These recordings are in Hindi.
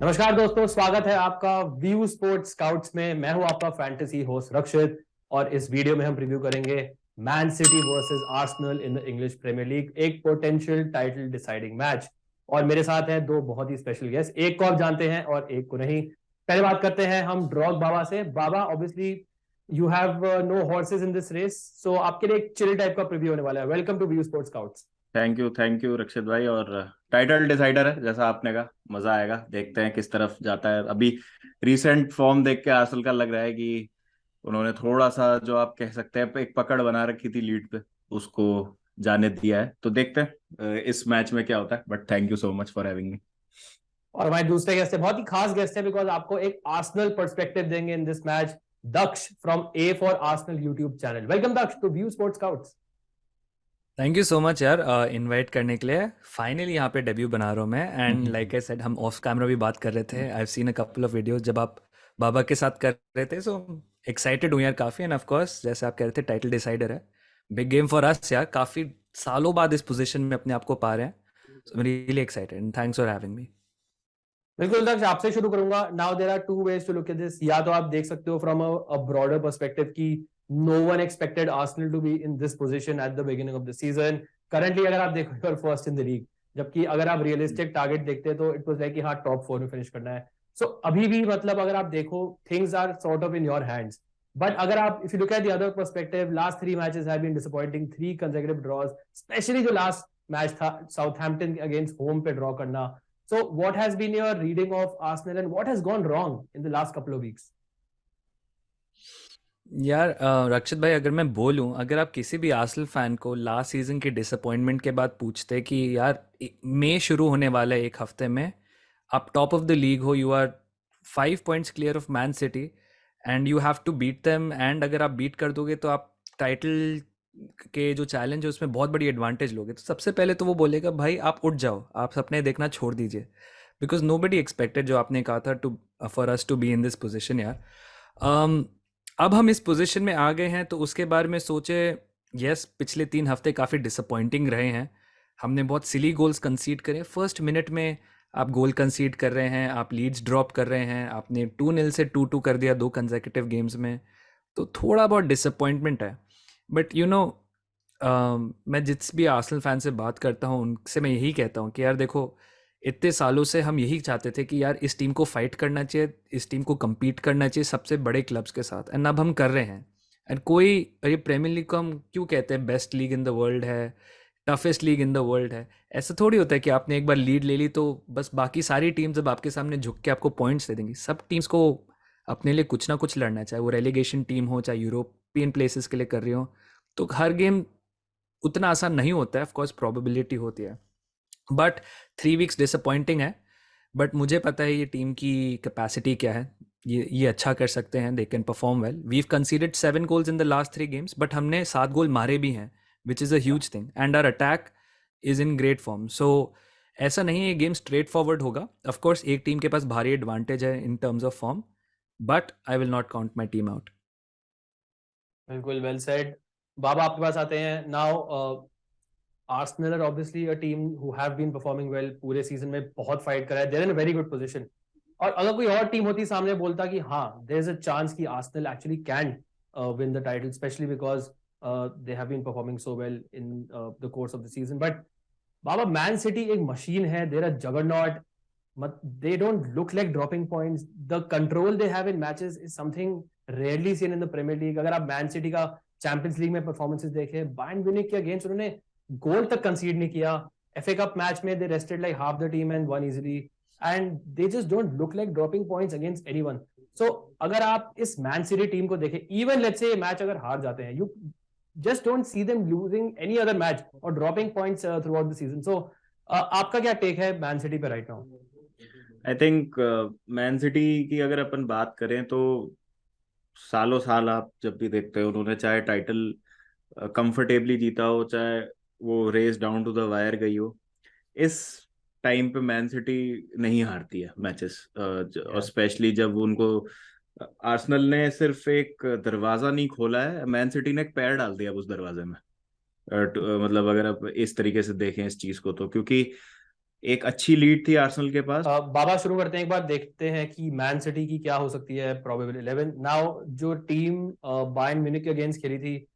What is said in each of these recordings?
नमस्कार दोस्तों, स्वागत है आपका व्यू स्पोर्ट्स स्काउट्स में। मैं हूं आपका फैंटेसी होस्ट रक्षित और इस वीडियो में हम रिव्यू करेंगे Man City versus Arsenal in the English Premier League, एक पोटेंशियल टाइटल डिसाइडिंग मैच। और मेरे साथ हैं दो बहुत ही स्पेशल गेस्ट, एक को आप जानते हैं और एक को नहीं। पहले बात करते हैं हम ड्रॉग बाबा से। Baba, obviously you have no horses in this race, so आपके लिए एक चिल टाइप का प्रीव्यू होने वाला है। Welcome to view sports scouts. Thank you Rakshit भाई। और टाइटल डिसाइडर है जैसा आपने कहा, मजा आएगा। देखते हैं किस तरफ जाता है। अभी रीसेंट फॉर्म देख के आर्सेनल का लग रहा है कि उन्होंने थोड़ा सा, जो आप कह सकते हैं, एक पकड़ बना रखी थी लीड पे, उसको जाने दिया है। तो देखते हैं इस मैच में क्या होता है। But thank you so much for having मी। और हमारे दूसरे गेस्ट है, बहुत ही खास गेस्ट है, बिकॉज आपको एक आर्सेनल पर्सपेक्टिव देंगे in this match. Daksh from A for Arsenal YouTube channel. Welcome Daksh to view sports scouts. Thank you so much यार, इनवाइट करने के लिए। फाइनली यहाँ पे डेब्यू बना रहा हूँ मैं। एंड लाइक आई सेड, हम ऑफ कैमरा भी बात कर रहे थे। I have seen a couple of videos जब आप बाबा के साथ कर रहे थे। सो एक्साइटेड हूँ यार काफ़ी। एंड ऑफ कोर्स जैसे आप कह रहे थे, टाइटल डिसाइडर है, बिग गेम फॉर अस यार। काफ़ी सालों बाद इस पोजीशन में अपने आप को पा रहे हैं। So really excited and thanks for having me. बिल्कुल दक्ष, आपसे शुरू करूंगा। Now there are two ways to look at this. या तो आप देख सकते हो फ्रॉम अ ब्रॉडर पर्सपेक्टिव कि no one expected Arsenal to be in this position at the beginning of the season. Currently अगर आप देखो, you are first in the league, जबकि अगर आप रियलिस्टिक टारगेट देखते हैं तो इट वाज लाइक कि हाँ, टॉप 4 में फिनिश करना है। सो अभी भी मतलब अगर आप देखो, things are sort of in your hands. But अगर आप if you look at the other perspective, last 3 matches have been disappointing, 3 consecutive draws, specially जो लास्ट मैच था साउथहैम्पटन अगेंस्ट होम पे ड्रॉ करना। So, what has been your reading of Arsenal and what has gone wrong in the last couple of weeks? यार रक्षित भाई, अगर मैं बोलूं, अगर आप किसी भी आर्सेनल फैन को लास्ट सीजन के डिसअपॉइंटमेंट के बाद पूछते कि यार मई शुरू होने वाला है, एक हफ्ते में आप टॉप ऑफ द लीग हो, you are 5 points clear of Man City and you have to beat them, and अगर आप बीट कर दोगे तो आप टाइटल के जो चैलेंज है उसमें बहुत बड़ी एडवांटेज लोगे, तो सबसे पहले तो वो बोलेगा भाई आप उठ जाओ, आप सपने देखना छोड़ दीजिए। बिकॉज नो बडी एक्सपेक्टेड, जो आपने कहा था, to for us to be in this position यार। अब हम इस पोजीशन में आ गए हैं तो उसके बारे में सोचे। यस, पिछले 3 हफ्ते काफ़ी डिसअपॉइंटिंग रहे हैं। हमने बहुत सिली गोल्स कंसीड करे फर्स्ट मिनट में। आप गोल कंसीड कर रहे हैं, आप लीड्स ड्रॉप कर रहे हैं, आपने 2-0 से 2-2 कर दिया 2 कंसेक्यूटिव गेम्स में। तो थोड़ा बहुत डिसअपॉइंटमेंट है। बट यू नो, मैं जिस भी आर्सेनल फैन से बात करता हूँ उनसे मैं यही कहता हूँ कि यार देखो, इतने सालों से हम यही चाहते थे कि यार इस टीम को फाइट करना चाहिए, इस टीम को compete करना चाहिए सबसे बड़े क्लब्स के साथ, एंड अब हम कर रहे हैं। एंड कोई, ये प्रीमियर लीग को हम क्यों कहते हैं best league in the world है, toughest league in the world है? ऐसा थोड़ी होता है कि आपने एक बार लीड ले ली तो बस बाकी सारी टीम्स अब आपके सामने झुक के आपको पॉइंट्स दे देंगी। सब टीम्स को अपने लिए कुछ ना कुछ लड़ना है, चाहे वो रेलीगेशन टीम हो, चाहे यूरोपियन प्लेसेस के लिए कर रही हो। तो हर गेम उतना आसान नहीं होता है, ऑफकोर्स प्रोबेबिलिटी होती है। बट 3 वीक्स डिसअपॉइंटिंग है। बट मुझे पता है ये टीम की कैपेसिटी क्या है। ये अच्छा कर सकते हैं, they can perform well. We've conceded 7 goals in the last 3 games, but हमने 7 गोल मारे भी हैं, which is a huge thing, and our attack is in great form. So ऐसा नहीं है ये गेम स्ट्रेट फॉरवर्ड होगा। ऑफकोर्स एक टीम के पास भारी एडवांटेज है in terms of form, but I will not count my team out. बिल्कुल वेल सेड। बाबा, आपके पास आते हैं now. Arsenal are obviously a team who have been performing well, पूरे सीजन में बहुत फाइट करा है, they are in a very good position. और अगर कोई और टीम होती सामने, बोलता कि हाँ, देयर इज अ चांस कि Arsenal actually can win the title, specially because they have been performing so well in the course of the season. But Baba, Man City एक मशीन है, there are juggernaut. they don't look like dropping points. The control they have in matches is something rarely seen in the Premier League. अगर आप मैन सिटी का चैंपियंस लीग में परफॉर्मेंसेस देखें, बायर्न म्यूनिख के अगेंस्ट उन्होंने गोल तक कंसीड नहीं किया। FA कप मैच में they rested like half the team and won easily, and they just don't look like dropping points against anyone. So अगर आप इस मैन सिटी टीम को देखें, even let's say मैच अगर हार जाते हैं, you just don't see them losing any other match or dropping points throughout the season. So आपका क्या टेक है मैन सिटी पे right now? I think man city की अगर अपन बात करें तो सालों साल आप जब भी देखते हो, उन्होंने चाहे टाइटल कंफर्टेबली जीता हो, चाहे वो race down to the wire गई हो, इस टाइम पे मैन सिटी नहीं हारती है मैचेस। और स्पेशली जब उनको आर्सेनल ने सिर्फ एक दरवाजा नहीं खोला है, मैन सिटी ने एक पैर डाल दिया उस दरवाजे में। मतलब अगर आप इस तरीके से देखें इस चीज को, तो क्योंकि एक अच्छी लीड थी आर्सेनल के पास। बाबा शुरू करते हैं, एक बार देखते हैं कि मैन सिटी की क्या हो सकती है प्रोबेबल 11 नाउ। जो टीम बायर्न म्यूनिख के अगेंस्ट खेली थी,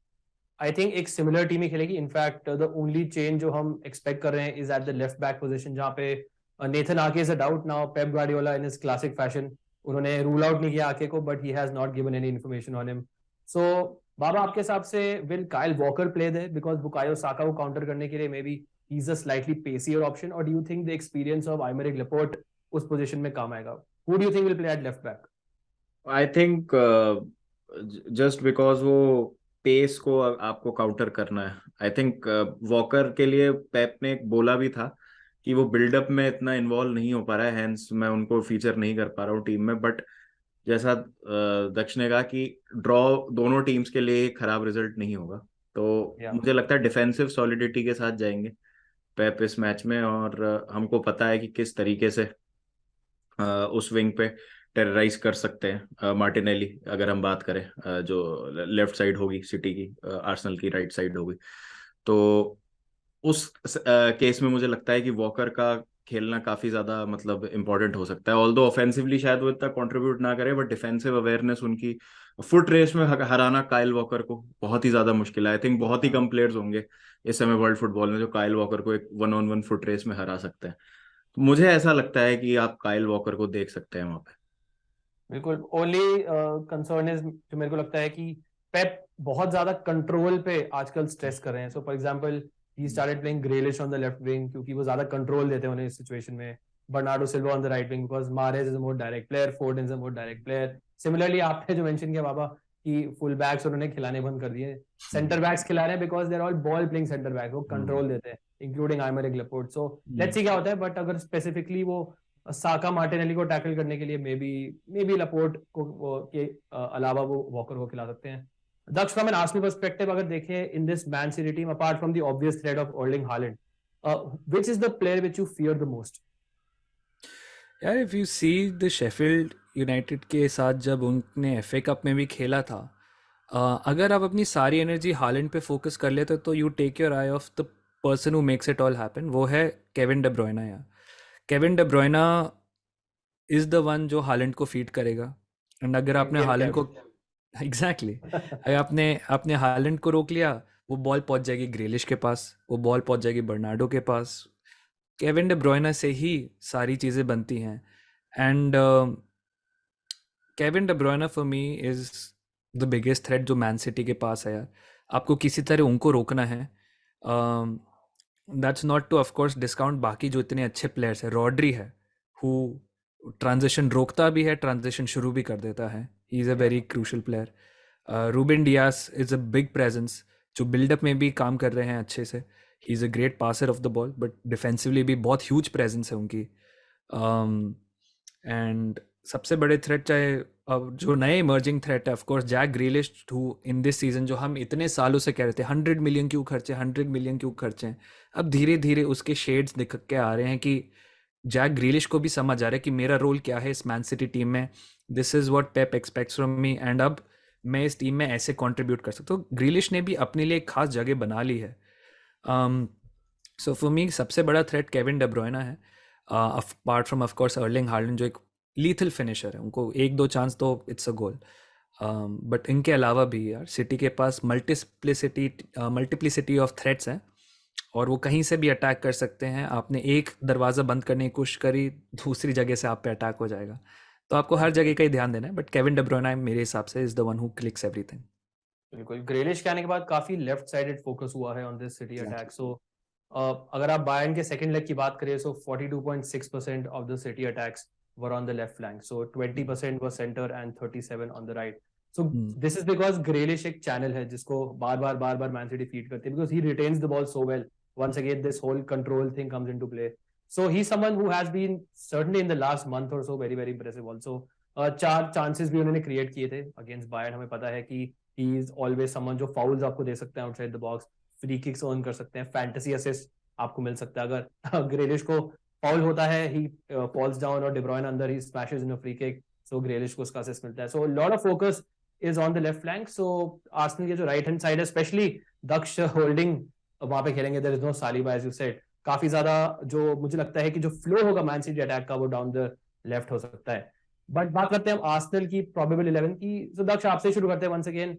आई थिंक एक सिमिलर टीम ही खेलेगी। इनफैक्ट द ओनली चेंज जो हम एक्सपेक्ट कर रहे हैं is at the left back position, जहां पे Nathan Ake is a doubt now. Pep Guardiola in his classic fashion, उन्होंने रूल आउट नहीं किया आके को, but he has not given any information on him. So Baba, आपके हिसाब से will Kyle Walker play there because Bukayo Saka को काउंटर करने के लिए maybe he's a slightly pacier option, or do you think the experience of Aymeric Laporte उस पोजीशन में काम आएगा? Who do you think will play at left back? I think just because वो पेस को आपको काउंटर करना है, आई थिंक वॉकर के लिए पेप ने एक बोला भी था कि वो बिल्डअप में इतना इन्वॉल्व नहीं हो पा रहा है, हेंस मैं उनको फीचर नहीं कर पा रहा हूँ टीम में। बट जैसा दक्ष ने कहा कि ड्रॉ दोनों टीम्स के लिए खराब रिजल्ट नहीं होगा, तो मुझे लगता है डिफेंसिव सॉलिडिटी के साथ जाएंगे पेप इस मैच में। और हमको पता है कि किस तरीके से उस विंग पे टेरराइज कर सकते हैं मार्टिनेली, अगर हम बात करें जो लेफ्ट साइड होगी सिटी की, आर्सेनल की राइट साइड होगी। तो उस केस में मुझे लगता है कि वॉकर का खेलना काफी ज्यादा मतलब इंपॉर्टेंट हो सकता है। ऑल्दो ऑफेंसिवली शायद वो इतना कंट्रीब्यूट ना करे, बट डिफेंसिव अवेयरनेस उनकी, फुट रेस में हराना काइल वॉकर को बहुत ही ज्यादा मुश्किल है। आई थिंक बहुत ही कम प्लेयर्स होंगे इस समय वर्ल्ड फुटबॉल में जो काइल वॉकर को एक 1-on-1 फुट रेस में हरा सकते हैं। तो मुझे ऐसा लगता है कि आप काइल वॉकर को देख सकते हैं वहां पे। बिल्कुल। ओनली कंसर्न इज, जो मेरे को लगता है कि पेप बहुत ज्यादा कंट्रोल पे आजकल स्ट्रेस कर रहे हैं। So for example he started playing Grealish on the left wing, क्योंकि वो ज्यादा कंट्रोल देते हैं उन्हें इस सिचुएशन में। Bernardo Silva on the right wing because Moretz is a more direct player, फोर्डन is a more direct player. Similarly आपने जो मेंशन किया बाबा कि फुल बैक्स उन्होंने खिलाने बंद कर दिए, सेंटर बैक्स खिला रहे हैं because they are all ball playing centre back, वो कंट्रोल देते हैं, इंक्लूडिंग आइमरिक लेपोर्ट। सो लेट्स सी क्या होता है। बट अगर स्पेसिफिकली वो साका मार्टिनेली को टैकल करने के लिए मे बी लपोर्ट को के अलावा वो वॉकर को खिला सकते हैं। Daksh, from an Arsenal perspective अगर देखें in this Man City team, apart from the obvious threat of Erling Haaland, which is the player which you fear the most? यार if you see the Sheffield United के साथ जब उनने एफए कप में भी खेला था, अगर आप अपनी सारी एनर्जी हालैंड पे फोकस कर लेते तो you take your eye off the person who makes it all happen, वो है केविन डे ब्रुयना। यार Kevin De Bruyne is the one जो हालैंड को फीड करेगा। एंड अगर आपने हालैंड को एग्जैक्टली अगर आपने हालैंड को रोक लिया, वो बॉल पहुंच जाएगी ग्रेलिश के पास, वो बॉल पहुंच जाएगी बर्नार्डो के पास। केविन डे ब्रुयना से ही सारी चीज़ें बनती हैं। And Kevin De Bruyne for me is the biggest threat जो मैन सिटी के पास है। यार आपको किसी तरह उनको रोकना है। That's not two of course discount बाकी जो इतने अच्छे प्लेयर्स हैं। रॉड्री है हु ट्रांजिशन रोकता भी है, ट्रांजिशन शुरू भी कर देता है। He is a very crucial player. Ruben Dias is a big presence जो बिल्डअप में भी काम कर रहे हैं अच्छे से। He is a great passer of the ball, but defensively भी बहुत ह्यूज प्रेजेंस है उनकी। एंड सबसे बड़े थ्रेट चाहे अब जो नए इमर्जिंग थ्रेट है of course Jack Grealish, who in this season जो हम इतने सालों से कह रहे थे 100 मिलियन क्यों खर्चे, 100 मिलियन क्यों खर्चे, अब धीरे धीरे उसके शेड्स दिख के आ रहे हैं कि जैक ग्रिलिश को भी समझ आ रहा है कि मेरा रोल क्या है इस मैन सिटी टीम में, this is what Pep aspects from me, and अब मैं इस टीम में ऐसे कंट्रीब्यूट कर सकता हूँ। ग्रिलिश ने भी अपने लिए एक खास जगह बना ली है। सो फॉर मी सबसे बड़ा थ्रेट केविन डे ब्रुयना है, apart from of course Erling Haaland जो एक लीथल फिनिशर है, उनको एक दो चांस तो इट्स अ गोल। बट इनके अलावा भी यार सिटी के पास मल्टीप्लिसिटी ऑफ थ्रेट्स हैं और वो कहीं से भी अटैक कर सकते हैं। आपने एक दरवाज़ा बंद करने की कोशिश करी, दूसरी जगह से आप पे अटैक हो जाएगा, तो आपको हर जगह का ही ध्यान देना है। बट केविन डे ब्रुयना मेरे हिसाब से is the one who clicks everything. बिल्कुल। ग्रेलिश के आने के बाद काफी लेफ्ट साइडेड फोकस हुआ है ऑन दिस सिटी अटैक। सो अगर आप बायर्न के सेकंड लेग की बात करें, सो 42.6% of the city attacks were on the left flank, so 20% was center and 37 on the right. So this is because Grealish एक channel है जिसको बार बार Man City feed करते हैं, because he retains the ball so well. Once again this whole control thing comes into play. So he's someone who has been certainly in the last month or so very impressive also. 4 chances भी उन्होंने create किए थे against Bayern। हमें पता है कि he is always someone जो fouls आपको दे सकते हैं outside the box, free kicks earn कर सकते हैं, fantasy assist आपको मिल सकता है अगर Grealish को फाउल होता है, he falls down और De Bruyne अंदर he smashes in a free kick, so Grealish को उसका असिस्ट मिलता है। So a lot of focus is on the left flank. So Arsenal के जो right hand side है, especially दक्ष होल्डिंग वहां पे खेलेंगे, there is no Saliba as you said, काफी ज्यादा जो मुझे लगता है कि जो फ्लो होगा मैन सिटी अटैक का वो डाउन द लेफ्ट हो सकता है। बट बात करते हैं हम आर्सेनल की प्रोबेबल 11 की। सो दक्ष, आपसे शुरू करते हैं once again.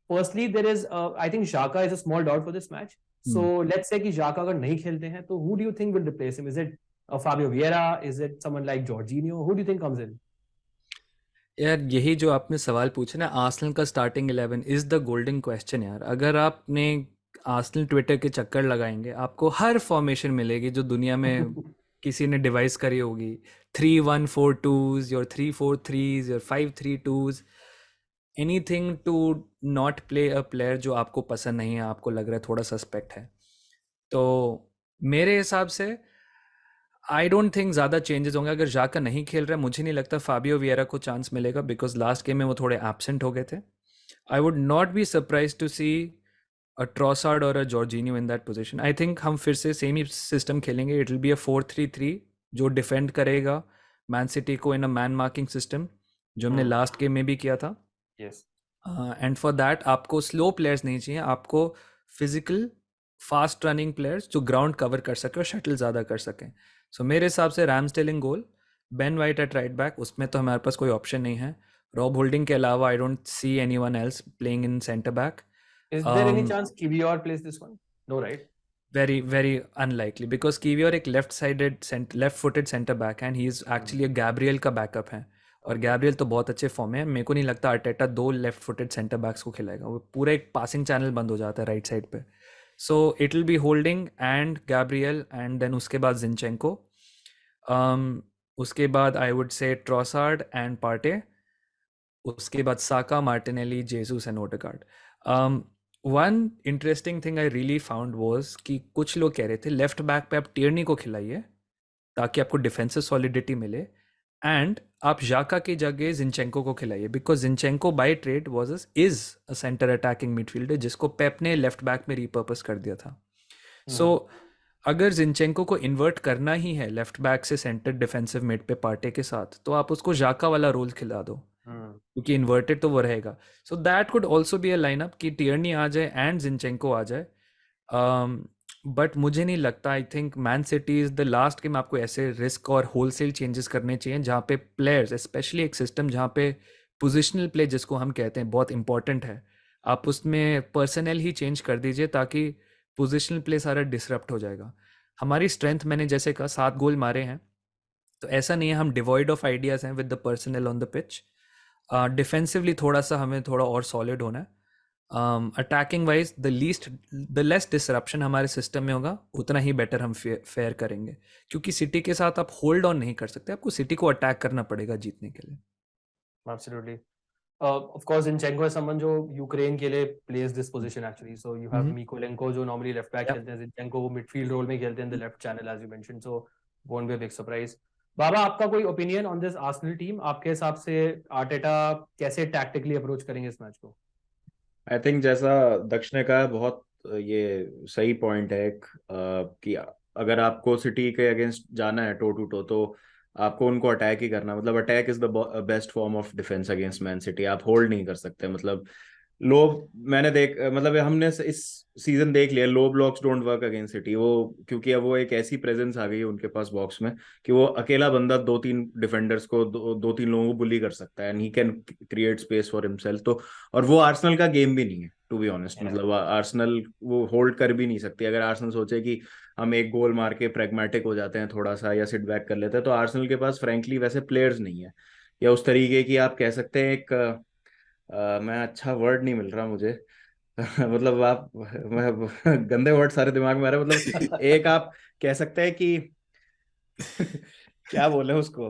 Firstly there is I think Xhaka is a small doubt for this match. So let's say कि Xhaka अगर नहीं खेलते हैं तो who do you think will replace him? Is it Fabio Vieira? Is it someone like Jorginho? Who do you think comes in? यार यही जो आपने सवाल पूछा ना, आर्सेनल का starting 11 is the golden question यार। अगर आपने आर्सेनल ट्विटर के चक्कर लगाएंगे आपको हर फॉर्मेशन मिलेगी जो दुनिया में किसी ने डिवाइस करी होगी। 3-1-4-2s, your 3-4-3s, your 5-3-2s, anything to not play a player जो आपको पसंद नहीं है, आपको लग रहा है थोड़ा सस्पेक्ट है। तो मेरे हिसाब से आई डोंट थिंक ज़्यादा चेंजेस होंगे। अगर जाका नहीं खेल रहा है, मुझे नहीं लगता फाबियो वियरा को चांस मिलेगा, बिकॉज लास्ट गेम में वो थोड़े एब्सेंट हो गए थे। I would not be surprise to see a Trossard और a Jorginho in that position. I think हम फिर से सेम ही सिस्टम खेलेंगे। इट विल बी अ 4-3-3 जो डिफेंड करेगा मैन सिटी को in a man marking system, जो हमने लास्ट गेम में भी किया था। Yes. एंड फॉर दैट आपको स्लो प्लेयर्स नहीं चाहिए, आपको फिजिकल फास्ट रनिंग प्लेयर्स जो ग्राउंड कवर कर सके और शटल ज़्यादा कर सकें। सो मेरे हिसाब से Ramsdale in goal, Ben White at right back, उसमें तो हमारे पास कोई ऑप्शन नहीं है। रॉब होल्डिंग के अलावा आई don't see anyone else playing in centre back. Is there any chance Kiwior plays this one? No, right? Very very unlikely, because Kiwior एक लेफ्ट फुटेड सेंटर बैक है and he is actually Gabriel का बैकअप है। और गैब्रियल तो बहुत अच्छे फॉर्म में है। मेरे को नहीं लगता Arteta 2 left footed centre backs को खिलाएगा, वो पूरा एक पासिंग चैनल बंद हो जाता है राइट साइड पे। So it will be Holding and Gabriel and then उसके बाद जिनचेंको, उसके बाद I would say Trossard and Partey, उसके बाद Saka, Martinelli, Jesus and Odegaard. One interesting thing I really found was कि कुछ लोग कह रहे थे लेफ्ट बैक पे आप टियर्नी को खिलाइए ताकि आपको डिफेंसिव सॉलिडिटी मिले, एंड आप जाका की जगह जिनचेंको को खिलाइए, because Zinchenko by trade is a centre attacking midfielder जिसको पेप ने लेफ्ट बैक में रिपर्पस कर दिया था। सो अगर जिनचेंको को इन्वर्ट करना ही है लेफ्ट बैक से सेंटर डिफेंसिव मिड पे पार्टे के साथ, तो आप उसको जाका वाला रोल खिला दो, क्योंकि इन्वर्टेड तो वो रहेगा। So that could also be a lineup कि टियर्नी आ जाए एंड जिनचेंको आ जाए। बट मुझे नहीं लगता। I think man city is the last game आपको ऐसे रिस्क और होलसेल चेंजेस करने चाहिए जहाँ पे प्लेयर्स, स्पेशली एक सिस्टम जहाँ पे पोजिशनल प्ले जिसको हम कहते हैं बहुत इंपॉर्टेंट है, आप उसमें पर्सनल ही चेंज कर दीजिए ताकि पोजिशनल प्ले सारा डिसरप्ट हो जाएगा। हमारी स्ट्रेंथ, मैंने जैसे कहा 7 गोल मारे हैं, तो ऐसा नहीं है हम डिवॉइड ऑफ आइडियाज़ हैं with the personal on the pitch. Defensively थोड़ा सा हमें थोड़ा और सॉलिड होना है। Attacking wise the less disruption हमारे सिस्टम में होगा उतना ही बेटर हम फेयर करेंगे, क्योंकि सिटी के साथ आप होल्ड ऑन नहीं कर सकते, आपको सिटी को अटैक करना पड़ेगा जीतने के लिए। Absolutely. Of course, Zinchenko is someone जो यूक्रेन के लिए plays this position actually. So you have Mykolenko जो normally left back खेलते हैं, Zinchenko वो midfield role में खेलते हैं in the left channel as you mentioned. So won't be a big surprise. बाबा, आपका कोई opinion on this Arsenal team? आपके हिसाब से आर्टेटा कैसे टैक्टिकली अप्रोच करेंगे इस मैच को? आई थिंक जैसा दक्ष ने कहा, बहुत ये सही पॉइंट है एक, कि अगर आपको सिटी के अगेंस्ट जाना है टो टू टो, तो आपको उनको अटैक ही करना, मतलब attack is the best form of defence against man city. आप होल्ड नहीं कर सकते, मतलब लो, मैंने मतलब हमने इस सीजन देख लिया, low blocks don't work against City. वो क्योंकि अब वो एक ऐसी प्रेजेंस आ गई है उनके पास बॉक्स में कि वो अकेला बंदा 2-3 डिफेंडर्स को, 2-3 लोगों को बुली कर सकता है, and he can create space for himself. तो और वो आर्सेनल का गेम भी नहीं है टू बी ऑनेस्ट, मतलब आर्सेनल वो होल्ड कर भी नहीं सकती। अगर आर्सेनल सोचे कि हम एक गोल मार के प्रेगमेटिक हो जाते हैं थोड़ा सा या सिट बैक कर लेते हैं, तो आर्सेनल के पास फ्रेंकली वैसे प्लेयर्स नहीं है, या उस तरीके की आप कह सकते हैं एक मैं अच्छा वर्ड नहीं मिल रहा मुझे मतलब आप मैं गंदे वर्ड सारे दिमाग में आ रहे हैं, मतलब एक आप कह सकते हैं कि क्या बोले उसको,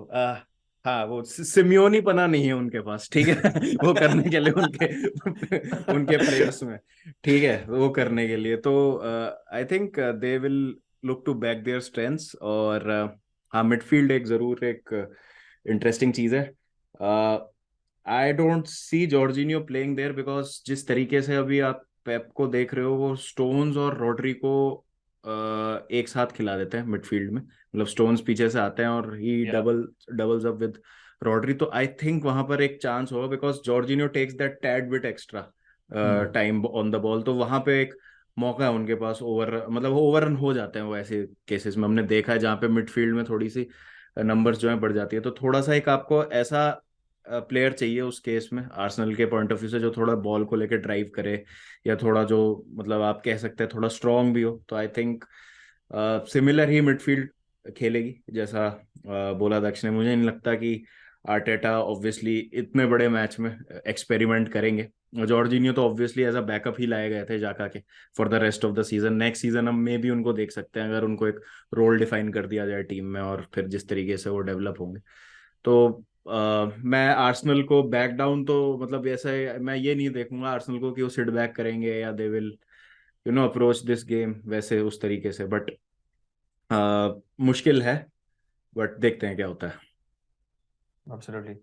हाँ, वो सिमियोनी पना नहीं है उनके पास, ठीक है वो करने के लिए उनके प्लेयर्स में, ठीक है, वो करने के लिए। तो I think they will look to back their strengths. और हाँ, मिडफील्ड एक जरूर एक इंटरेस्टिंग चीज है। I don't see Jorginho playing there, because जिस तरीके से अभी आप पेप को देख रहे हो, वो स्टोन्स और रॉड्री को एक साथ खिला देते हैं मिडफील्ड में, मतलब स्टोन्स पीछे से आते हैं और he doubles up with Rodri. तो आई थिंक वहां पर एक चांस होगा, because Jorginho takes that tad bit extra time on the ball, तो वहां पे एक मौका है उनके पास ओवर, मतलब ओवर रन हो जाते हैं वो ऐसे केसेस में, हमने देखा है जहाँ पे मिडफील्ड में थोड़ी सी नंबर्स जो है बढ़ जाती है। तो थोड़ा सा एक आपको ऐसा प्लेयर चाहिए उस केस में आर्सेनल के पॉइंट ऑफ व्यू से, जो थोड़ा बॉल को लेकर ड्राइव करे, या थोड़ा जो मतलब आप कह सकते हैं थोड़ा स्ट्रांग भी हो। तो I think similar he midfield खेलेगी जैसा बोला दक्ष ने। मुझे नहीं लगता कि आर्टेटा ऑब्वियसली इतने बड़े मैच में एक्सपेरिमेंट करेंगे। जॉर्जिनियो तो ऑब्वियसली एज अ बैकअप ही लाए गए थे जाका के for the rest of the season. Next season हम मे भी उनको देख सकते हैं अगर उनको एक रोल डिफाइन कर दिया जाए टीम में, और फिर जिस तरीके से वो डेवलप होंगे। तो मैं आर्सेनल को बैक डाउन तो मतलब ऐसे मैं ये नहीं देखूंगा आर्सेनल को कि वो सिट बैक करेंगे या they will approach this game वैसे उस तरीके से। बट मुश्किल है, बट देखते हैं क्या होता है। एब्सोल्युटली।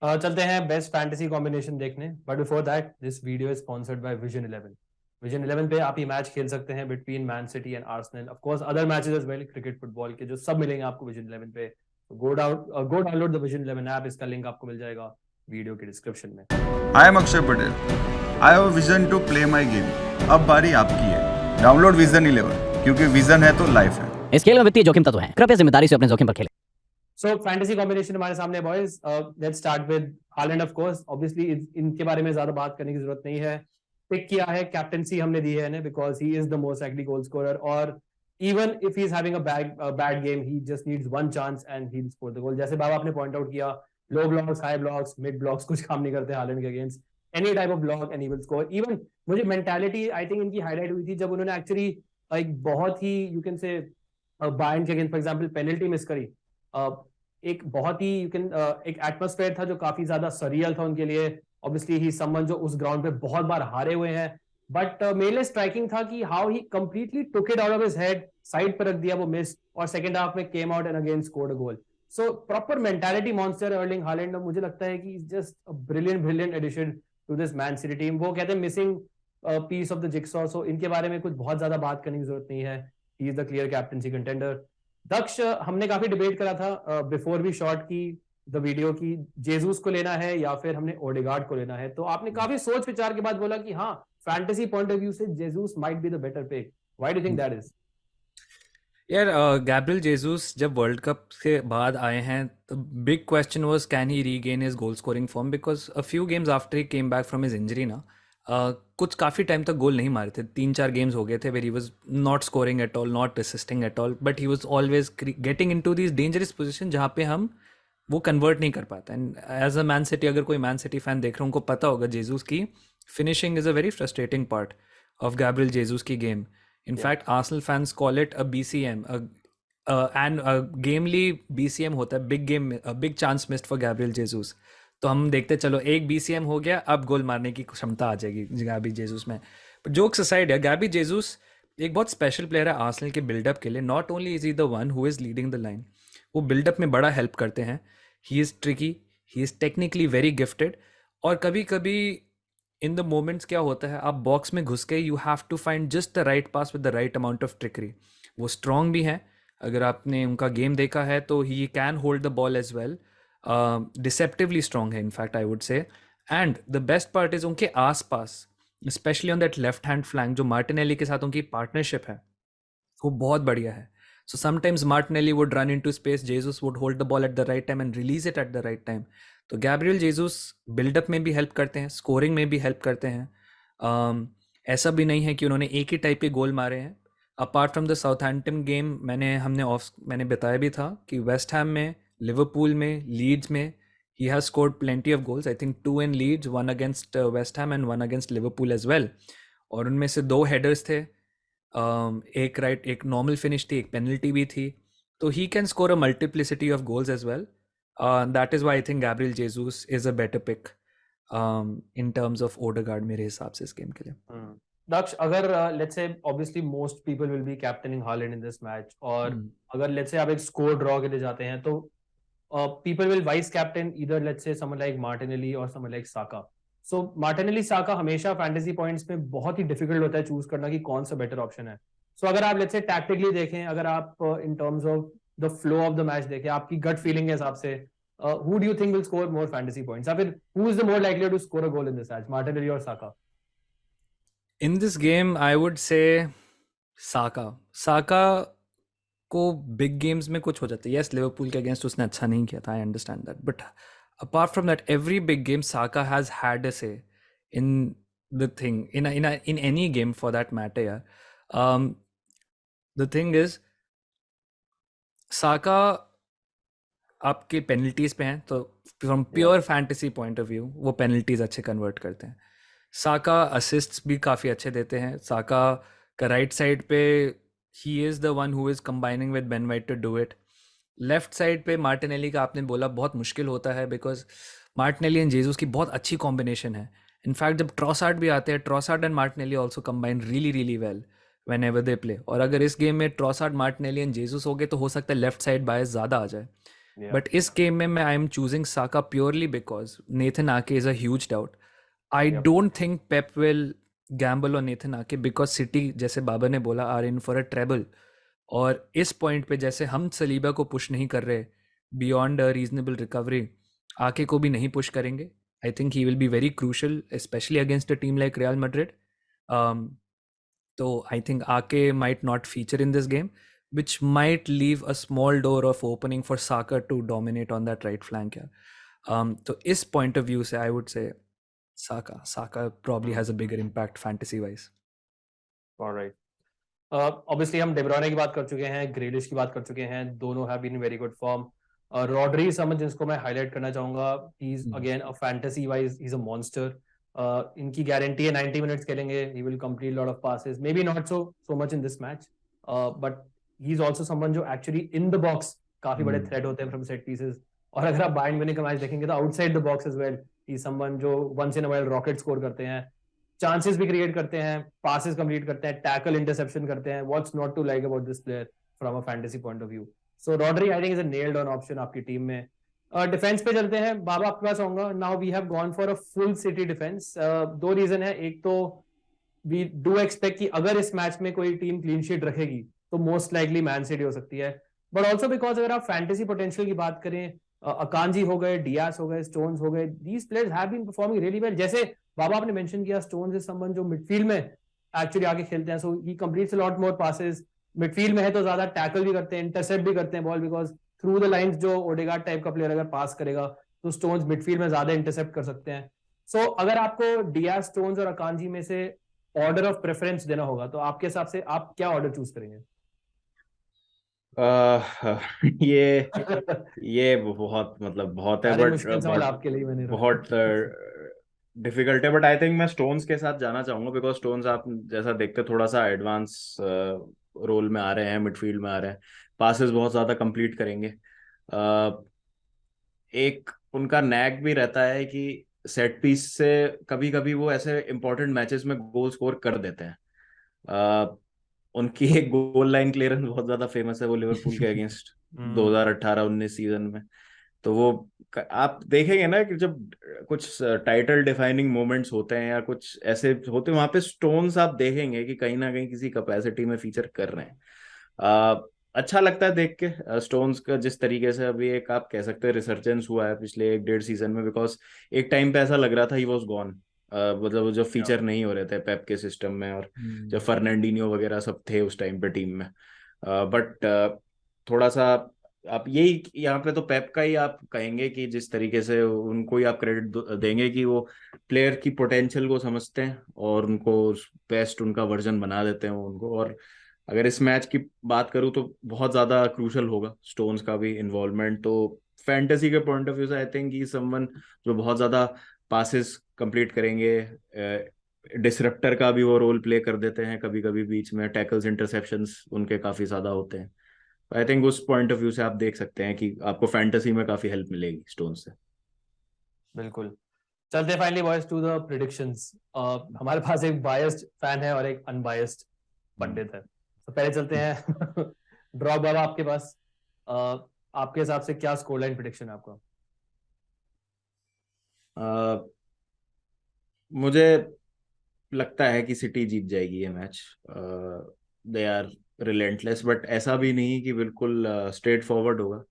चलते हैं बेस्ट फैंटेसी कॉम्बिनेशन देखने, but before that this video is sponsored by Vision 11। Vision 11 पे आप ये मैच खेल सकते हैं between Man City and Arsenal, of course other matches as well, cricket football के जो सब मिलेंगे आपको विजन 11 पे। Go download the Vision 11 app, इसका लिंक आपको मिल जाएगा वीडियो के डिस्क्रिप्शन में। I am Akshay Patel, I have vision to play my game. अब बारी आपकी है, डाउनलोड विजन 11, क्योंकि विजन है तो लाइफ है। इस खेल में वित्तीय जोखिम तत्व है, कृपया जिम्मेदारी से अपने जोखिम पर खेलें। सो फैंटेसी कॉम्बिनेशन हमारे सामने boys, let's start with Holland. Of course obviously इनके बारे में ज्यादा बात करने की जरूरत नहीं है। पिक किया है, कैप्टेंसी हमने दी है इन्हें because he is the most likely goal scorer, और even if he is having a bad game he just needs one chance and he will score the goal. जैसे बाबा आपने पॉइंट आउट किया, low blocks, high blocks, mid blocks कुछ काम नहीं करते हालैंड के against. Any type of block and he will score. Even मुझे मेंटालिटी आई थिंक इनकी हाईलाइट हुई थी जब उन्होंने एक्चुअली एक बहुत ही यू कैन से बायर्न के against for example penalty miss करी। एक बहुत ही यू कैन एक एटमॉस्फेयर था जो काफी ज्यादा सरियल था उनके लिए। ऑब्वियसली ही समवन जो उस ग्राउंड पे बहुत बार हारे हुए हैं, बट मेरे लिए स्ट्राइकिंग था कि how he completely took it out of his head, side पर रख दिया, वो मिस, और सेकंड हाफ में came out and again scored a goal. So proper mentality monster Erling Haaland, और मुझे लगता है कि just a brilliant addition to this Man City team. वो कहते हैं missing piece of the jigsaw, so इनके बारे में कुछ बहुत ज्यादा बात करने की जरूरत नहीं है। He is the clear captaincy contender. Daksh, हमने काफी डिबेट करा था बिफोर वी शॉट की द वीडियो की, जेसूस को लेना है या फिर हमने ओडेगार्ड को लेना है, तो आपने काफी सोच विचार के बाद बोला कि हाँ फैंटेसी पॉइंट ऑफ व्यू से Jesus might be the better pick. Why do you think that is? यार गैब्रियल जेसूस जब वर्ल्ड कप के बाद आए हैं तो big question was can he regain his goal scoring form, because a few games after he came back from his injury ना कुछ काफ़ी टाइम तक गोल नहीं मारे थे। 3-4 गेम्स हो गए थे where he was not scoring at all, not assisting at all, but he was always getting into this dangerous position जहाँ पे हम वो कन्वर्ट नहीं कर पाते। And as a Man City, अगर कोई मैन सिटी फैन देख रहा हूँ उनको पता होगा जेसूस की finishing is a very frustrating part of Gabriel Jesus की game. In fact, Arsenal fans call it a BCM, and gamely BCM होता है, big game, big chance missed for Gabriel Jesus। तो हम देखते चलो एक BCM हो गया, अब गोल मारने की क्षमता आ जाएगी गैबी जेसूस में। बट जोक्स असाइड है, गैबी जेसूस एक बहुत स्पेशल प्लेयर है आर्सेनल के बिल्डअप के लिए। Not only is he the one who is leading the line, वो बिल्डअप में बड़ा हेल्प करते हैं। He is tricky, he is technically very gifted, और कभी कभी इन द मोमेंट्स क्या होता है, आप बॉक्स में घुस के you have to find just the right pass with the right amount of trickery. वो स्ट्रॉन्ग भी हैं, अगर आपने उनका गेम देखा है तो he can hold the ball as well, deceptively strong है in fact I would say. And the best part is उनके आसपास, specially on that left hand flank, जो मार्टिनेली के साथ उनकी पार्टनरशिप है वो बहुत बढ़िया है। So sometimes Martinelli would run into space, Jesus would hold the ball at the right time and release it at the right time. तो गैब्रियल जेसूस बिल्डअप में भी हेल्प करते हैं, स्कोरिंग में भी हेल्प करते हैं। ऐसा भी नहीं है कि उन्होंने एक ही टाइप के गोल मारे हैं। Apart from the Southampton game, मैंने बताया भी था कि वेस्ट हैम में, लिवरपूल में, लीड्स में he has scored plenty of goals. I think 2 in Leeds, 1 against West Ham and 1 against Liverpool as well. और उनमें से 2 हेडर्स थे, एक नॉर्मल फिनिश थी, एक पेनल्टी भी थी। तो he can score a multiplicity of goals as well. That is why I think Gabriel Jesus is a better pick in terms of Odegaard मेरे हिसाब से इस गेम के लिए। दक्ष, अगर let's say obviously most people will be captaining Haaland in this match, और अगर let's say आप एक स्कोर ड्रॉ के लिए जाते हैं तो people will vice captain either let's say someone like Martinelli or someone like Saka। So Martinelli Saka हमेशा फैंटेसी पॉइंट्स में बहुत ही डिफिकल्ट होता है चूज करना कि कौन सा बेटर ऑप्शन है। सो अगर आप let's say टैक्टिकली देखें, अगर आप in terms of the flow of the match देखें, आपकी gut feeling के हिसाब से who do you think will score more fantasy points, या फिर who is the more likely to score a goal in this match, Martinelli or Saka? In this game, I would say साका साका को बिग गेम्स में कुछ हो जाता है. यस, लिवरपूल के अगेंस्ट उसने अच्छा नहीं किया था, I understand that, but apart from that every big game Saka has had a say in the thing, in any game for that matter यार. द थिंग इज साका आपके पेनल्टीज पे हैं, तो from pure fantasy point of view वो पेनल्टीज अच्छे कन्वर्ट करते हैं. साका असिस्ट्स भी काफ़ी अच्छे देते हैं. साका का राइट साइड पे he is the one who is combining with Ben White to do it. Left side पे मार्टिनेली का आपने बोला बहुत मुश्किल होता है, बिकॉज मार्टिनेली एंड जेजूस की बहुत अच्छी कॉम्बिनेशन है. इनफैक्ट जब ट्रॉसार्ड भी आते हैं, Trossard and Martinelli also combine really really well when ever they play. और अगर इस गेम में ट्रॉसार्ड, मार्टिनेली एंड जेजूस हो गए तो हो सकता है लेफ्ट साइड बायस ज़्यादा आ जाए. बट इस गेम में मैं I am choosing Saka purely because Nathan Ake is a huge doubt. I don't think Pep will gamble on Nathan Ake because City, जैसे बाबा ने बोला, are in for a treble. और इस पॉइंट पे जैसे हम सलीबा को पुश नहीं कर रहे बियॉन्ड अ रीजनेबल रिकवरी, आके को भी नहीं पुश करेंगे. I think he will be very crucial specially against a team like real Madrid. तो आई थिंक आके might not feature in this game, which might leave a small door of opening for Saka to dominate on that right flank. तो इस point of view से I would say Saka probably has a bigger impact fantasy wise. Alright. Obviously हम डेब्रोने की बात कर चुके हैं, ग्रेलिश की बात कर चुके हैं, दोनों have been in very good form. Rodri समझ जिसको मैं हाईलाइट करना चाहूंगा, he's again a fantasy wise he's a monster. इनकी गारंटी है 90 मिनट्स खेलेंगे, he will complete a lot of passes, maybe not so much in this match, but he's also someone जो actually in the box काफी बड़े थ्रेट होते हैं from set pieces. और अगर आप बायर्न म्यूनिख का मैच देखेंगे तो outside the box as well he's someone जो once in a while rocket score करते हैं, चांसेस भी क्रिएट करते हैं, पासेस कंप्लीट करते हैं, टैकल इंटरसेप्शन करते हैं. What's not to like about this player from a fantasy point of view. So Rodri I think is a nailed on option आपकी टीम में. डिफेंस पे चलते हैं, बाबा आपके पास आऊंगा. Now we have gone for a full City defence. दो रीजन है. एक तो वी डू एक्सपेक्ट कि अगर इस मैच में कोई टीम क्लीन शीट रखेगी तो मोस्ट लाइकली मैन सिटी हो सकती है. बट ऑल्सो बिकॉज अगर आप फैंटेसी पोटेंशियल की बात करें, अकांजी हो गए, डियास हो गए, स्टोन्स हो गए, these players have been performing really well. जैसे बाबा आपने मेंशन किया, स्टोन्स इज समवन जो मिडफील्ड में एक्चुअली आगे खेलते हैं, so he completes a lot more passes. Midfield में है तो ज्यादा टैकल भी करते हैं, इंटरसेप्ट भी करते हैं ball, because through the lines जो ओडेगार्ड टाइप का प्लेयर अगर पास करेगा तो स्टोन्स मिडफील्ड में ज्यादा इंटरसेप्ट कर सकते हैं. सो अगर आपको डियास, स्टोन्स और अकांजी में से ऑर्डर ऑफ प्रेफरेंस देना होगा तो आपके हिसाब से आप क्या ऑर्डर चूज करेंगे? ये बहुत मतलब बहुत है, अरे बट मुश्किल सवाल आपके लिए मैंने बहुत डिफिकल्ट है. बट आई थिंक मैं स्टोन्स के साथ जाना चाहूंगा बिकॉज स्टोन्स आप जैसा देखते थोड़ा सा एडवांस रोल में आ रहे हैं, मिडफील्ड में आ रहे हैं, पासेस बहुत ज्यादा कंप्लीट करेंगे. एक उनका नैक भी रहता है कि सेट पीस से कभी कभी वो ऐसे इंपॉर्टेंट मैचेस में गोल स्कोर कर देते हैं. उनकी एक गोल लाइन क्लियरेंस बहुत ज्यादा फेमस है, वो लिवरपूल के अगेंस्ट 2018-19 सीजन में. तो वो आप देखेंगे ना कि जब कुछ टाइटल डिफाइनिंग मोमेंट्स होते हैं या कुछ ऐसे होते हैं, वहां पे स्टोन्स आप देखेंगे कि कहीं ना कहीं किसी कैपेसिटी में फीचर कर रहे हैं. अच्छा लगता है देख के स्टोन्स का, जिस तरीके से अभी एक आप कह सकते हैं रिसर्जेंस हुआ है पिछले 1-1.5 सीजन में. बिकॉज एक टाइम पे ऐसा लग रहा था ही वॉज गॉन, मतलब जो फीचर नहीं हो रहे थे पेप के सिस्टम में, और जब फर्नांडिनियो वगैरह सब थे उस टाइम पे टीम में. बट थोड़ा सा आप यही यहाँ पे तो पेप का ही आप कहेंगे कि जिस तरीके से उनको ही आप क्रेडिट देंगे कि वो प्लेयर की पोटेंशियल को समझते हैं और उनको बेस्ट उनका वर्जन बना देते हैं उनको. और अगर इस मैच की बात करूँ तो बहुत ज्यादा क्रूशल होगा स्टोन्स का भी इन्वॉल्वमेंट. तो फैंटेसी के पॉइंट ऑफ व्यू से आई थिंक ही समवन जो बहुत ज्यादा पासिस कंप्लीट करेंगे, डिसरप्टर का भी वो रोल प्ले कर देते हैं कभी कभी, बीच में टैकल्स इंटरसेप्शंस उनके काफी ज्यादा होते हैं. आई थिंक उस पॉइंट ऑफ व्यू से आप देख सकते हैं कि आपको फैंटेसी में काफी हेल्प मिलेगी स्टोन से. बिल्कुल. चलते finally boys to the predictions. हमारे पास एक बायस्ड फैन है और एक अनबायस्ड पंडित है. तो पहले चलते हैं ड्रॉप बाबा आपके पास. आपके हिसाब से क्या स्कोर लाइन प्रेडिक्शन है आपका? मुझे लगता है कि सिटी जीत जाएगी ये match. They are relentless, but ऐसा भी नहीं कि बिल्कुल स्ट्रेट फॉरवर्ड होगा.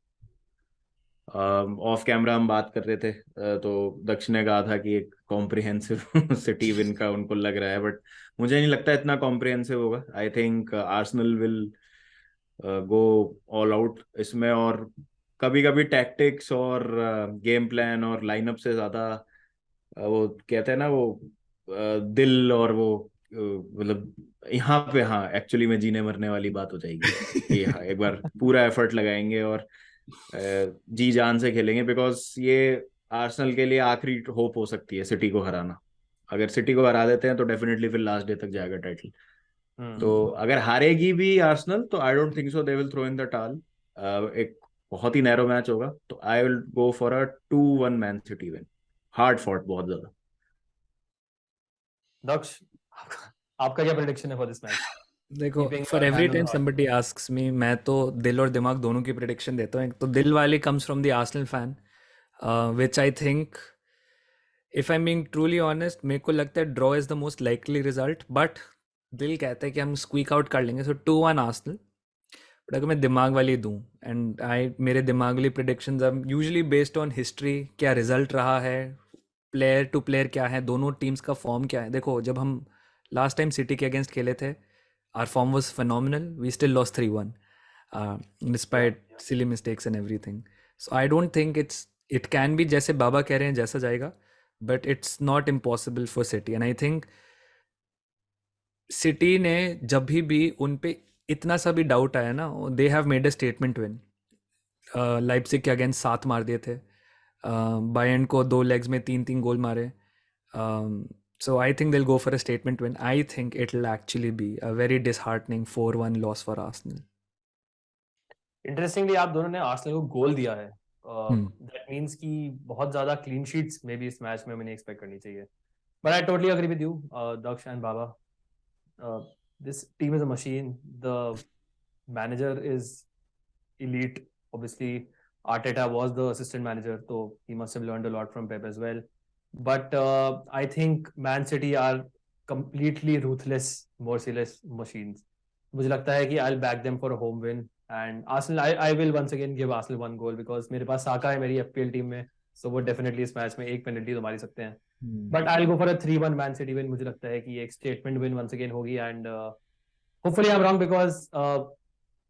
ऑफ कैमरा हम बात कर रहे थे तो दक्ष ने कहा था कि एक कॉम्प्रिहेंसिव सिटी विन का उनको लग रहा है, बट मुझे नहीं लगता इतना कॉम्प्रिहेंसिव होगा. I think Arsenal will go all out इसमें, और कभी कभी टैक्टिक्स और गेम प्लान और लाइनअप से ज्यादा वो कहते हैं ना वो दिल और वो मतलब यहाँ पे हाँ एक्चुअली में जीने मरने वाली बात हो जाएगी कि हाँ एक बार पूरा एफर्ट लगाएंगे और जी जान से खेलेंगे, बिकॉज ये आर्सेनल के लिए आखिरी होप हो सकती है सिटी को हराना. अगर सिटी को हरा देते हैं तो डेफिनेटली फिर लास्ट डे तक जाएगा टाइटल. तो अगर हारेगी भी आर्सेनल तो I don't think so they will throw in the towel. एक बहुत ही नैरो मैच होगा, तो I will go for a 2-1 Man City win. Hard fought बहुत ज्यादा. दक्ष, आपका क्या प्रेडिक्शन है फॉर दिस मैच? देखो, Keeping for your every hand on time the heart. Somebody asks me, मैं तो दिल और दिमाग दोनों की प्रेडिक्शन देता हूँ. तो दिल वाली comes from the Arsenal fan, which I think if I am being truly honest, मेरे को लगता है draw is the most likely result, but दिल कहता है कि हम स्क्वीक आउट कर लेंगे, सो 2-1 आर्सेनल. बट अगर मैं दिमाग वाली दूँ, एंड मेरे दिमाग वाली predictions are usually based on history, क्या रिजल्ट रहा है, प्लेयर टू प्लेयर क्या है, दोनों टीम्स का फॉर्म क्या है. देखो, जब हम लास्ट टाइम सिटी के अगेंस्ट खेले थे, our form was phenomenal. We still lost 3-1 despite silly mistakes and everything. So I don't think it can be जैसे बाबा कह रहे हैं जैसा जाएगा, but it's not impossible for City. And I think City ने जब भी उन पे इतना सा भी डाउट आया ना, they have made a statement win. Leipzig के अगेंस्ट 7 मार दिए थे, बायर्न को 2 लेग्स में 3-3 गोल मारे. So I think they'll go for a statement win. I think it'll actually be a very disheartening 4-1 loss for Arsenal. Interestingly आप दोनों ने आर्सेनल को गोल दिया है. दैट मींस कि बहुत ज्यादा क्लीन शीट्स मे बी इस मैच में हमें नहीं एक्सपेक्ट करनी चाहिए. But I totally agree with you Daksh and Baba. This team is a machine. The manager is elite. Obviously Arteta was the assistant manager, so he must have learned a lot from Pep as well. But I think Man City are completely ruthless, merciless machines. मुझे लगता है कि I'll back them for a home win. And Arsenal, I will once again give Arsenal 1 goal because मेरे पास साका है मेरी FPL टीम में, so वो definitely इस मैच में एक पेनल्टी तो मार ही सकते हैं. But I'll go for a 3-1 Man City win. मुझे लगता है कि एक statement win once again होगी, and hopefully I'm wrong because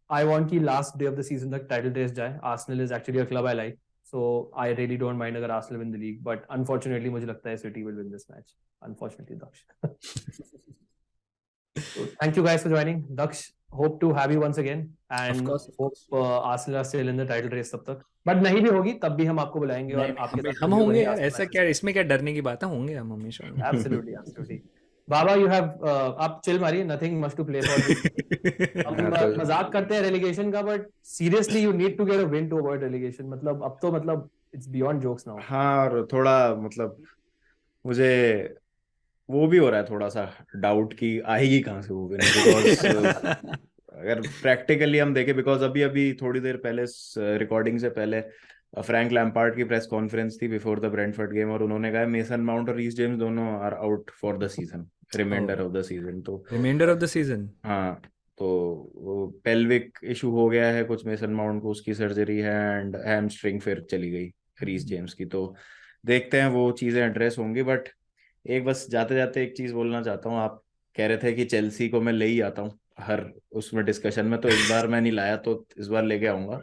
I want कि last day of the season तक title race जाए. Arsenal is actually a club I like. So I really don't mind अगर Arsenal win the league, but unfortunately मुझे लगता है City will win this match. Unfortunately, Daksh. So thank you guys for joining. Daksh, hope to have you once again, and hope Arsenal are still in the title race तब तक. But नहीं भी होगी तब भी हम आपको बुलाएंगे और आपके साथ हम होंगे यार, ऐसा क्या, इसमें क्या डरने की बात है, होंगे हम हमेशा. Absolutely, absolutely. Baba, you have आप चिल मारिए, nothing much to play for. हम मजाक करते हैं relegation का, but seriously you need to get a win to avoid relegation. मतलब अब तो मतलब it's beyond jokes now. हाँ, और थोड़ा मतलब मुझे वो भी हो रहा है थोड़ा सा डाउट कि आएगी कहाँ से वो विन, बिकॉज अगर प्रैक्टिकली हम देखें, बिकॉज अभी थोड़ी देर पहले रिकॉर्डिंग से पहले फ्रैंक लैम्पार्ड की प्रेस कॉन्फ्रेंस थी बिफोर द ब्रेंटफोर्ड गेम, और उन्होंने कहा मेसन माउंट और रीस जेम्स दोनों are out for the season, reminder of the season. तो रिमाइंडर ऑफ द सीजन, हाँ, तो वो पेल्विक इशू हो गया है कुछ मेसन माउंट को, उसकी सर्जरी है, एंड हैमस्ट्रिंग फिर चली गई रीस जेम्स की. तो देखते हैं वो चीजें एड्रेस होंगी. बट एक बस जाते जाते एक चीज बोलना चाहता हूँ. आप कह रहे थे कि चेल्सी को मैं ले ही आता हूँ हर उसमें डिस्कशन में, तो इस बार मैं नहीं लाया, तो इस बार लेके आऊंगा.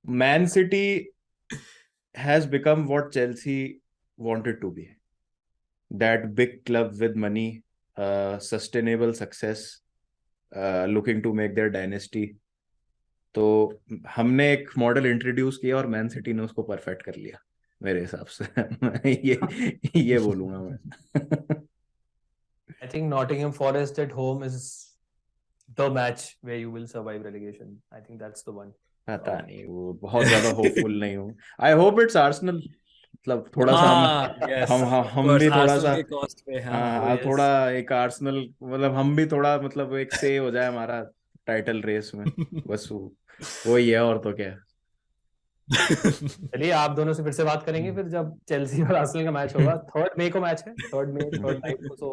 Man City has become what Chelsea wanted to be, that big club with money, sustainable success, looking to make their dynasty. तो हमने एक मॉडल इंट्रोड्यूस किया और मैन सिटी ने उसको परफेक्ट कर लिया मेरे हिसाब से. ये बोलूंगा मैं. I think Nottingham Forest at home is the match where you will survive relegation. I think that's the one. पता नहीं, वो बहुत ज्यादा होपफुल नहीं हूँ. I hope it's Arsenal. मतलब थोड़ा सा हम भी थोड़ा सा थोड़ा एक आर्सेनल, मतलब हम भी थोड़ा मतलब एक से हो जाए हमारा टाइटल रेस में. बस वो ही है, और तो क्या. चलिए, आप दोनों से फिर से बात करेंगे फिर जब चेल्सी और आर्सेनल का मैच होगा. 3rd May को मैच है, 3rd May, 3rd night को, so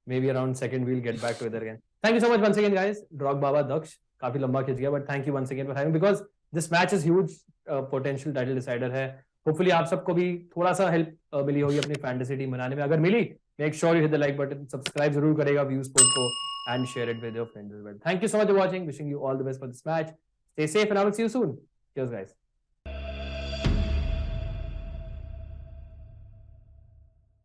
maybe around 2nd we'll get back together again. Thank you so much once again, guys. Drog Baba, Daksh, काफी लंबा खिंच गया, but thank you once again for having, because this match is huge. Potential title decider है। होपफुली आप सबको भी थोड़ा सा हेल्प मिली होगी अपनी फैंटेसी टीम बनाने में। अगर मिली, make sure you hit the like button, subscribe जरूर करेगा व्यू स्पोर्ट को, and share it with your friends as well. Thank you so much for watching, wishing you all the best for this match, stay safe and I will see you soon. Cheers guys.